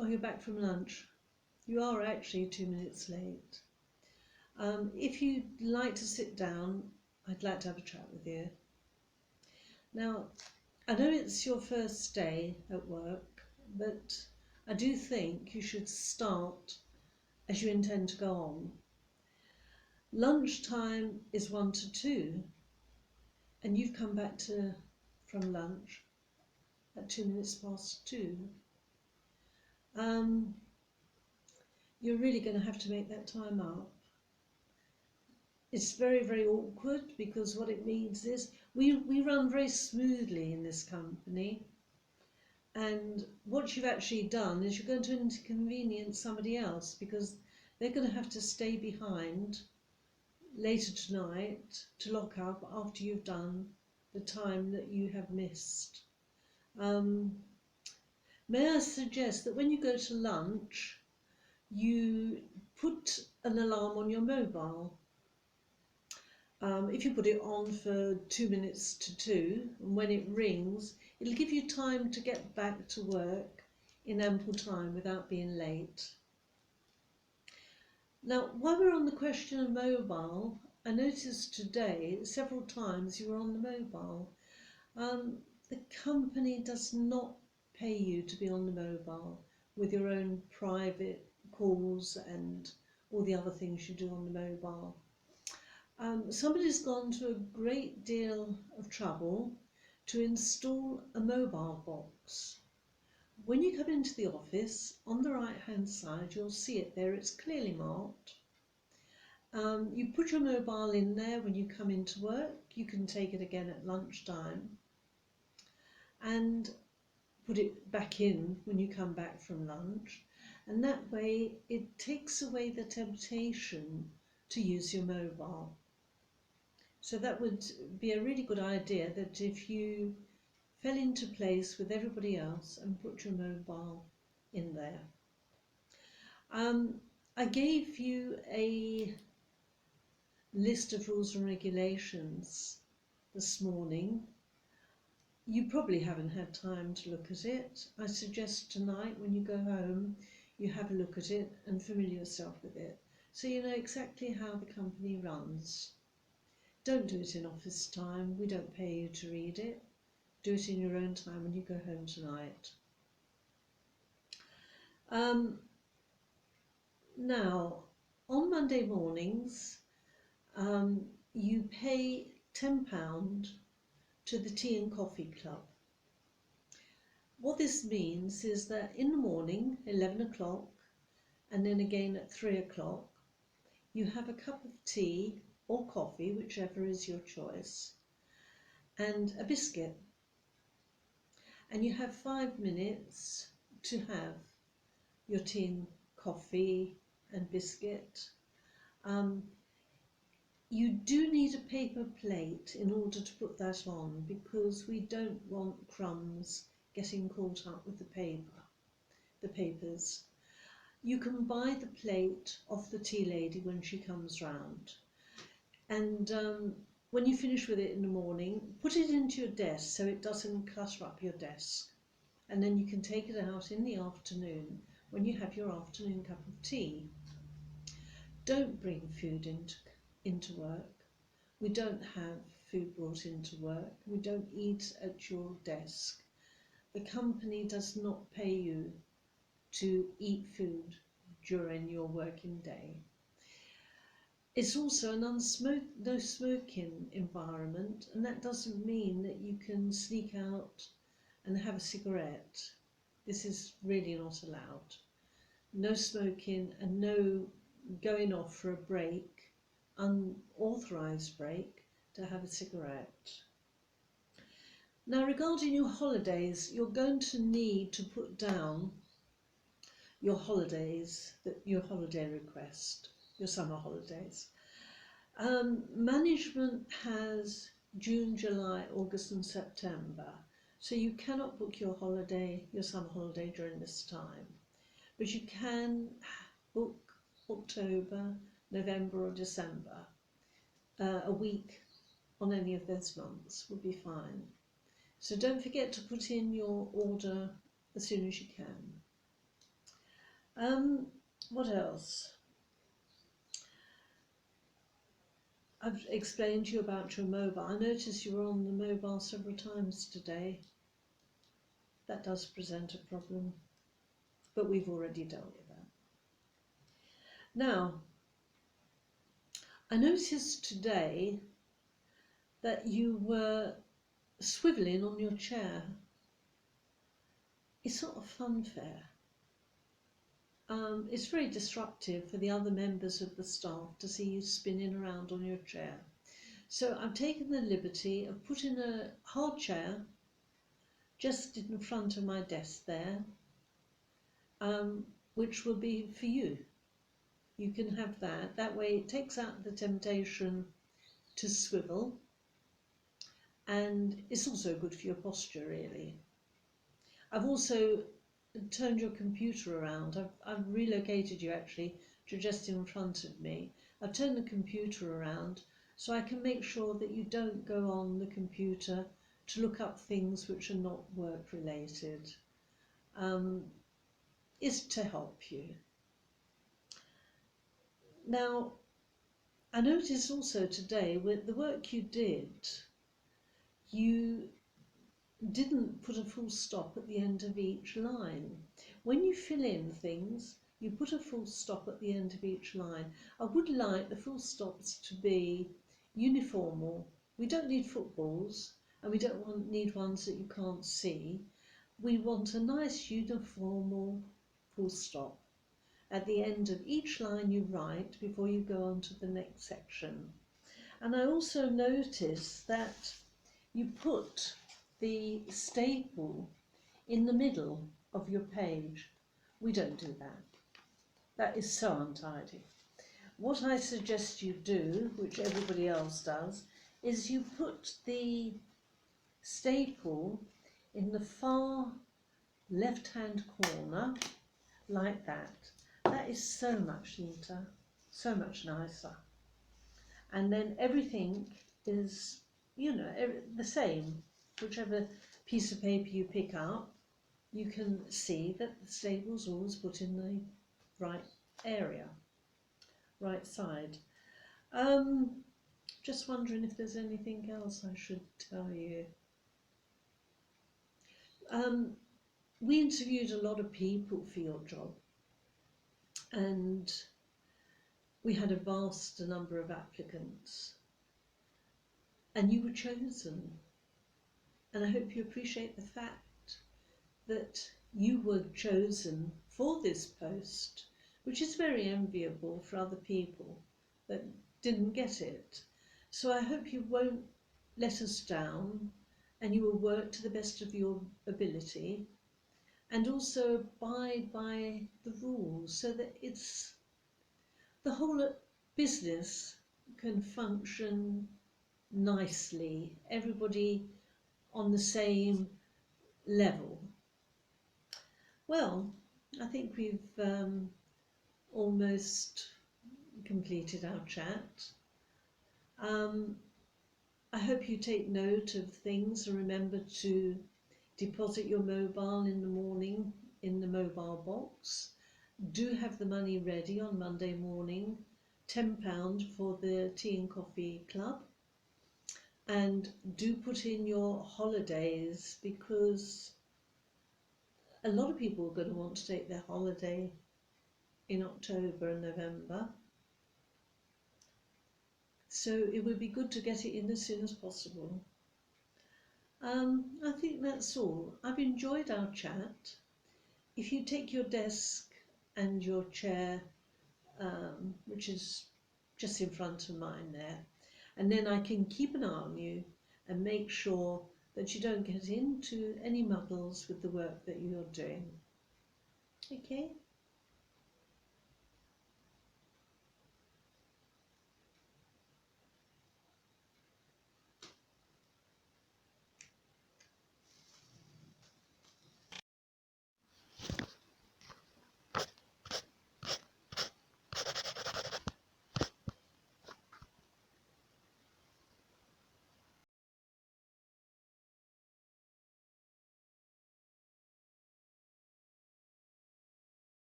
Oh, you're back from lunch. You are actually 2 minutes late. If you'd like to sit down, I'd like to have a chat with you. Now, I know it's your first day at work, but I do think you should start as you intend to go on. Lunchtime is 1 to 2, and you've come back from lunch at 2 minutes past 2. You're really going to have to make that time up. It's very, very awkward because what it means is we run very smoothly in this company, and what you've actually done is you're going to inconvenience somebody else because they're going to have to stay behind later tonight to lock up after you've done the time that you have missed. May I suggest that when you go to lunch, you put an alarm on your mobile. If you put it on for 2 minutes to 2, and when it rings, it'll give you time to get back to work in ample time without being late. Now, while we're on the question of mobile, I noticed today several times you were on the mobile. The company does not pay you to be on the mobile with your own private calls and all the other things you do on the mobile. Somebody's gone to a great deal of trouble to install a mobile box. When you come into the office, on the right hand side you'll see it there, it's clearly marked. You put your mobile in there when you come into work, you can take it again at lunchtime and put it back in when you come back from lunch, and that way it takes away the temptation to use your mobile. So that would be a really good idea, that if you fell into place with everybody else and put your mobile in there. I gave you a list of rules and regulations this morning. You probably haven't had time to look at it. I suggest tonight when you go home you have a look at it and familiar yourself with it, so you know exactly how the company runs. Don't do it in office time, we don't pay you to read it. Do it in your own time when you go home tonight. Now, on Monday mornings, you pay £10 to the Tea and Coffee Club. What this means is that in the morning, 11 o'clock, and then again at 3 o'clock, you have a cup of tea or coffee, whichever is your choice, and a biscuit. And you have 5 minutes to have your tea and coffee and biscuit. You do need a paper plate in order to put that on, because we don't want crumbs getting caught up with the papers. You can buy the plate off the tea lady when she comes round, and when you finish with it in the morning, put it into your desk so it doesn't clutter up your desk, and then you can take it out in the afternoon when you have your afternoon cup of tea. Don't bring food into work. We don't have food brought into work. We don't eat at your desk. The company does not pay you to eat food during your working day. It's also an no smoking environment, and that doesn't mean that you can sneak out and have a cigarette. This is really not allowed. No smoking and no going off for a break, unauthorised break, to have a cigarette. Now, regarding your holidays, you're going to need to put down your holidays, your holiday request, your summer holidays. Management has June, July, August and September, so you cannot book your summer holiday during this time, but you can book October, November or December. A week on any of those months would be fine. So don't forget to put in your order as soon as you can. What else? I've explained to you about your mobile. I noticed you were on the mobile several times today. That does present a problem, but we've already dealt with that. Now, I noticed today that you were swivelling on your chair. It's not a funfair. It's very disruptive for the other members of the staff to see you spinning around on your chair. So I've taken the liberty of putting a hard chair just in front of my desk there, which will be for you. You can have that. That way it takes out the temptation to swivel, and it's also good for your posture, really. I've also turned your computer around. I've relocated you actually to just in front of me. I've turned the computer around so I can make sure that you don't go on the computer to look up things which are not work related. It's to help you. Now, I noticed also today with the work you didn't put a full stop at the end of each line. When you fill in things, you put a full stop at the end of each line. I would like the full stops to be uniformal. We don't need footballs, and we don't need ones that you can't see. We want a nice uniformal full stop at the end of each line you write before you go on to the next section. And I also notice that you put the staple in the middle of your page. We don't do that. That is so untidy. What I suggest you do, which everybody else does, is you put the staple in the far left-hand corner, like that. That is so much neater, so much nicer. And then everything is, you know, the same. Whichever piece of paper you pick up, you can see that the staple's always put in the right area, right side. Just wondering if there's anything else I should tell you. We interviewed a lot of people for your job, and we had a vast number of applicants, and you were chosen. And I hope you appreciate the fact that you were chosen for this post, which is very enviable for other people that didn't get it. So I hope you won't let us down, and you will work to the best of your ability, and also abide by the rules so that the whole business can function nicely, everybody on the same level. Well, I think we've almost completed our chat. I hope you take note of things and remember to deposit your mobile in the morning in the mobile box. Do have the money ready on Monday morning, £10 for the tea and coffee club. And do put in your holidays, because a lot of people are going to want to take their holiday in October and November. So it would be good to get it in as soon as possible. I think that's all. I've enjoyed our chat. If you take your desk and your chair, which is just in front of mine there, and then I can keep an eye on you and make sure that you don't get into any muddles with the work that you're doing. Okay?